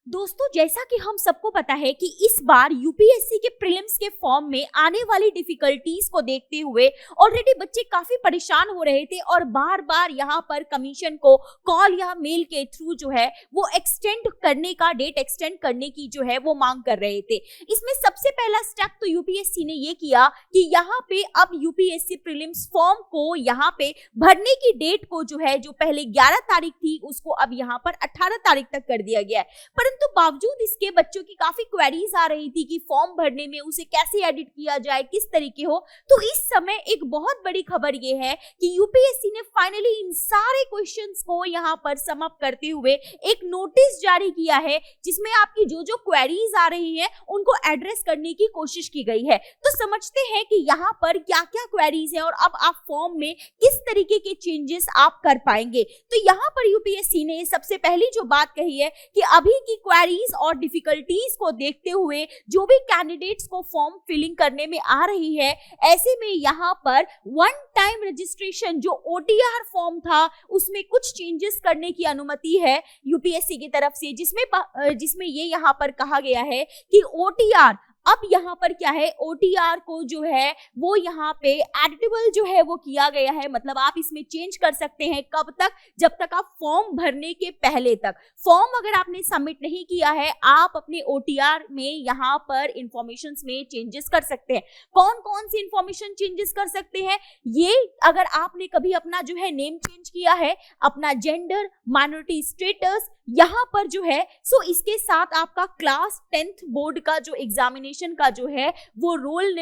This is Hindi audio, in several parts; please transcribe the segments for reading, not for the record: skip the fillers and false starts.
दोस्तों, जैसा कि हम सबको पता है कि इस बार यूपीएससी के प्रीलिम्स के फॉर्म में आने वाली डिफिकल्टीज को देखते हुए ऑलरेडी बच्चे काफी परेशान हो रहे थे और बार बार यहाँ पर कमीशन को कॉल या मेल के थ्रू जो है वो डेट एक्सटेंड करने की जो है वो मांग कर रहे थे। इसमें सबसे पहला स्टेप तो यूपीएससी ने ये किया कि यहाँ पे अब यूपीएससी प्रीलिम्स फॉर्म को यहाँ पे भरने की डेट को जो है, जो पहले 11 तारीख थी उसको अब यहाँ पर 18 तारीख तक कर दिया गया है। परंतु बावजूद इसके बच्चों की काफी क्वेरीज आ रही थी कि फॉर्म भरने में उसे कैसे एडिट किया जाए, किस तरीके हो। तो इस समय एक बहुत बड़ी खबर ये है कि यूपीएससी ने फाइनली इन सारे क्वेश्चंस को यहाँ पर समाप्त करते हुए एक नोटिस जारी किया है जिसमें आपकी जो जो क्वेरीज आ रही है उनको एड्रेस करने की कोशिश की गई है। तो समझते हैं कि यहाँ पर क्या क्या क्वेरीज है और अब आप फॉर्म में किस तरीके के चेंजेस आप कर पाएंगे। तो यहाँ पर यूपीएससी ने सबसे पहली जो बात कही है कि अभी की क्वेरीज और डिफिकल्टीज को देखते हुए जो भी कैंडिडेट्स को फॉर्म फिलिंग करने में आ रही है, ऐसे में यहाँ पर वन टाइम रजिस्ट्रेशन जो ओटीआर फॉर्म था उसमें कुछ चेंजेस करने की अनुमति है यूपीएससी की तरफ से, जिसमें ये यहाँ पर कहा गया है कि ओटीआर अब यहाँ पर क्या है, ओटीआर को जो है वो यहाँ पे एडिटेबल जो है वो किया गया है। मतलब आप इसमें चेंज कर सकते हैं कब तक, जब तक आप फॉर्म भरने के पहले तक। फॉर्म अगर आपने सबमिट नहीं किया है, आप अपने ओटीआर में यहाँ पर इंफॉर्मेशन में चेंजेस कर सकते हैं। कौन कौन सी इंफॉर्मेशन चेंजेस कर सकते हैं, ये अगर आपने कभी अपना जो है नेम चेंज किया है, अपना जेंडर, माइनॉरिटी स्टेटस यहाँ पर जो है, सो इसके साथ आपका क्लास 10th बोर्ड का जो एग्जामिनेशन का जो है वो रोल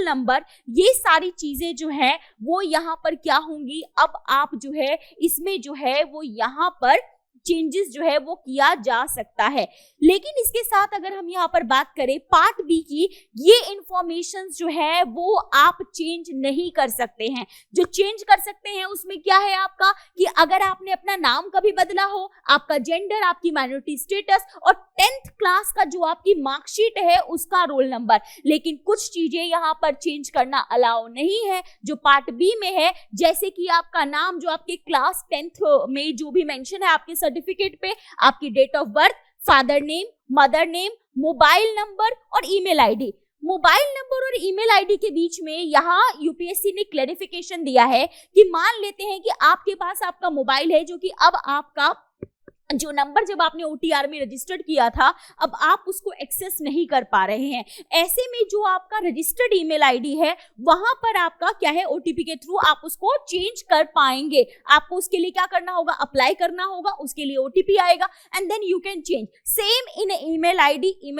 नंबर, ये सारी चीजें जो है वो यहाँ पर क्या होंगी, अब आप जो है इसमें जो है वो यहाँ पर चेंजेस जो है वो किया जा सकता है। लेकिन इसके साथ अगर हम यहाँ पर बात करें पार्ट बी की, ये इंफॉर्मेशन जो है वो आप चेंज नहीं कर सकते हैं। जो चेंज कर सकते हैं उसमें क्या है आपका, कि अगर आपने अपना नाम कभी बदला हो, आपका जेंडर, आपकी माइनॉरिटी स्टेटस और 10th क्लास का जो आपकी मार्कशीट है उसका रोल नंबर। लेकिन कुछ चीजें यहाँ पर चेंज करना अलाउ नहीं है जो पार्ट बी में है, जैसे कि आपका नाम जो आपके क्लास 10th में जो भी मेंशन है आपके सर्टिफिकेट पे, आपकी date of birth, father name, mother name, mobile number और ईमेल आईडी। मोबाइल नंबर और ईमेल आईडी के बीच में यहाँ यूपीएससी ने क्लैरिफिकेशन दिया है कि मान लेते हैं कि आपके पास आपका मोबाइल है जो कि अब आपका जो नंबर जब आपने ओटीआर में रजिस्टर्ड किया था अब आप उसको एक्सेस नहीं कर पा रहे हैं। ऐसे में जो आपका रजिस्टर्ड ईमेल आईडी है वहां पर आपका क्या है, ओटीपी के थ्रू आप उसको चेंज कर पाएंगे। आपको उसके लिए क्या करना होगा, अप्लाई करना होगा, उसके लिए ओटीपी आएगा and then you can change. Same in email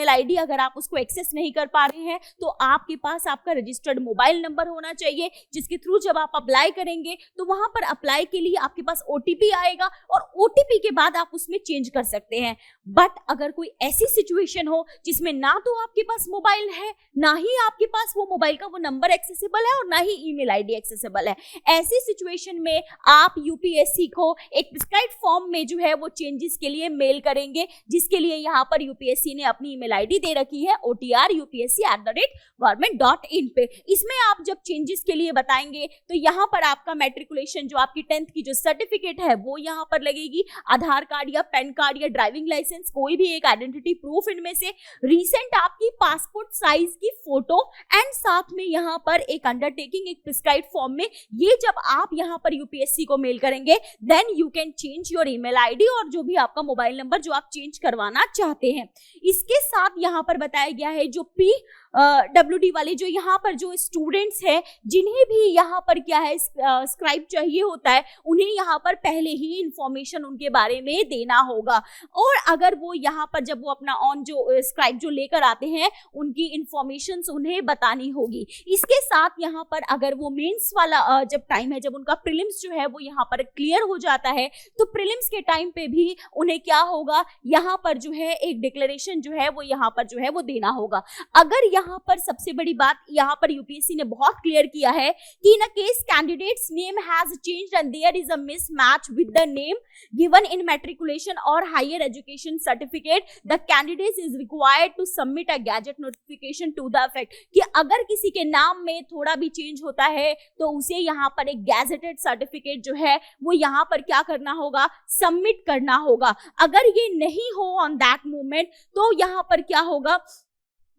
ID अगर आप उसको एक्सेस नहीं कर पा रहे हैं तो आपके पास आपका रजिस्टर्ड मोबाइल नंबर होना चाहिए, जिसके थ्रू जब आप अप्लाई करेंगे तो वहां पर अप्लाई के लिए आपके पास ओटीपी आएगा और ओटीपी के बाद आप उसमें चेंज कर सकते हैं। बट अगर कोई ऐसी सिचुएशन हो जिसमें ना तो आपके पास मोबाइल है, ना ही आपके पास वो मोबाइल का वो नंबर एक्सेसिबल है और ना ही ईमेल आईडी एक्सेसिबल है, ऐसी सिचुएशन में आप यूपीएससी को एक प्रिस्क्राइब्ड फॉर्म में जो है वो चेंजेस के लिए मेल करेंगे, जिसके लिए यहाँ पर यूपीएससी ने अपनी ईमेल आईडी दे रखी है otrupsc@government.in पे। इसमें आप जब चेंजेस के लिए बताएंगे तो यहाँ पर आपका मैट्रिकुलेशन जो आपकी 10th की जो सर्टिफिकेट है वो यहाँ पर लगेगी, आधार कार्ड या पैन कार्ड या ड्राइविंग लाइसेंस, कोई भी एक आइडेंटिटी प्रूफ इनमें से, रीसेंट आपकी पासपोर्ट साइज की फोटो एंड साथ में यहाँ पर एक अंडरटेकिंग एक प्रिस्क्राइब्ड फॉर्म में। ये जब आप यहाँ पर यूपीएससी को मेल करेंगे then you can change your email ID और जो भी आपका मोबाइल नंबर जो आप चेंज करवाना चाहते हैं। इसके साथ यहाँ पर बताया गया है जो PWD वाले जो यहाँ पर जो स्टूडेंट्स हैं जिन्हें भी यहाँ पर क्या है स्क्राइब चाहिए होता है, उन्हें यहाँ पर पहले ही इंफॉर्मेशन उनके बारे में देना होगा। और अगर वो यहाँ पर जब वो अपना ऑन जो स्क्राइब जो लेकर आते हैं उनकी इंफॉर्मेशन उन्हें बतानी होगी। इसके साथ यहाँ पर अगर वो मेंस वाला जब टाइम है, जब उनका प्रीलिम्स जो है वो यहाँ पर क्लियर हो जाता है, तो प्रीलिम्स के टाइम पे भी उन्हें क्या होगा, यहाँ पर जो है एक डिक्लेरेशन जो है वो यहाँ पर जो है वो देना होगा। अगर यहाँ पर सबसे बड़ी बात यहाँ पर यूपीएससी ने बहुत क्लियर किया है कि in a case candidates name has changed and there is a mismatch with the name given in matriculation और higher education certificate, the candidate is required to submit a gazette notification to the effect कि अगर किसी के नाम में थोड़ा भी चेंज होता है तो उसे यहाँ पर एक गैजेटेड सर्टिफिकेट जो है वो यहाँ पर क्या करना होगा, सबमिट करना होगा। अगर ये नहीं हो ऑन दैट मोमेंट तो यहाँ पर क्या होगा,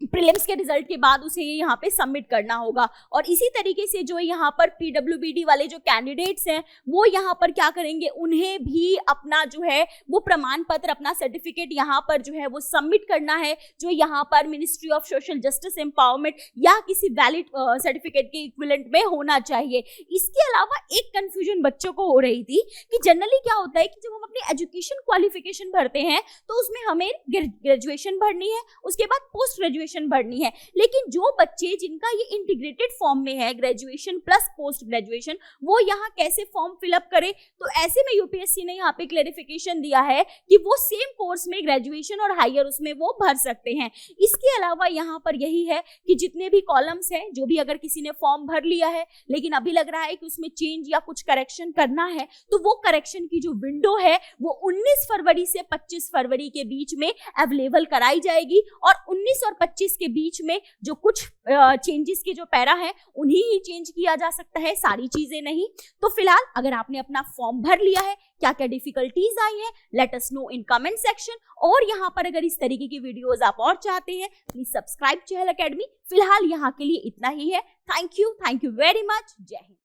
प्रीलिम्स के रिजल्ट के बाद उसे यहाँ पे सबमिट करना होगा। और इसी तरीके से जो यहाँ पर पीडब्ल्यूबीडी वाले जो कैंडिडेट्स हैं वो यहाँ पर क्या करेंगे, उन्हें भी अपना जो है वो प्रमाण पत्र, अपना सर्टिफिकेट यहाँ पर जो है वो सबमिट करना है, जो यहाँ पर ministry of social justice empowerment या किसी वैलिड सर्टिफिकेट के इक्विवेलेंट में होना चाहिए। इसके अलावा एक कंफ्यूजन बच्चों को हो रही थी कि जनरली क्या होता है कि जब हम अपनी एजुकेशन क्वालिफिकेशन भरते हैं तो उसमें हमें ग्रेजुएशन भरनी है, उसके बाद पोस्ट ग्रेजुएशन भरनी है। लेकिन जो बच्चे जिनका ये इंटीग्रेटेड फॉर्म में है ग्रेजुएशन प्लस पोस्ट ग्रेजुएशन, वो यहाँ कैसे फॉर्म फिलअप करें, तो ऐसे में यूपीएससी ने यहाँ पे क्लेरिफिकेशन दिया है कि वो सेम कोर्स में ग्रेजुएशन और हायर उसमें वो भर सकते हैं। इसके अलावा यहाँ पर यही है कि जितने भी कॉलम्स हैं, जो भी अगर किसी ने फॉर्म भर लिया है लेकिन अभी लग रहा है कि उसमें चेंज या कुछ करेक्शन करना है, तो वो करेक्शन की जो विंडो है वो 19 फरवरी से 25 फरवरी के बीच में अवेलेबल कराई जाएगी। और 19 और 25 के बीच में जो कुछ चेंजेस के जो पैरा है उन्हीं ही चेंज किया जा सकता है, सारी चीजें नहीं। तो फिलहाल अगर आपने अपना फॉर्म भर लिया है, क्या क्या डिफिकल्टीज आई है, let us know in comment section. और यहाँ पर अगर इस तरीके की वीडियोस आप और चाहते हैं प्लीज सब्सक्राइब चहल एकेडमी। फिलहाल यहाँ के लिए इतना ही है। Thank you very much. जय हिंद।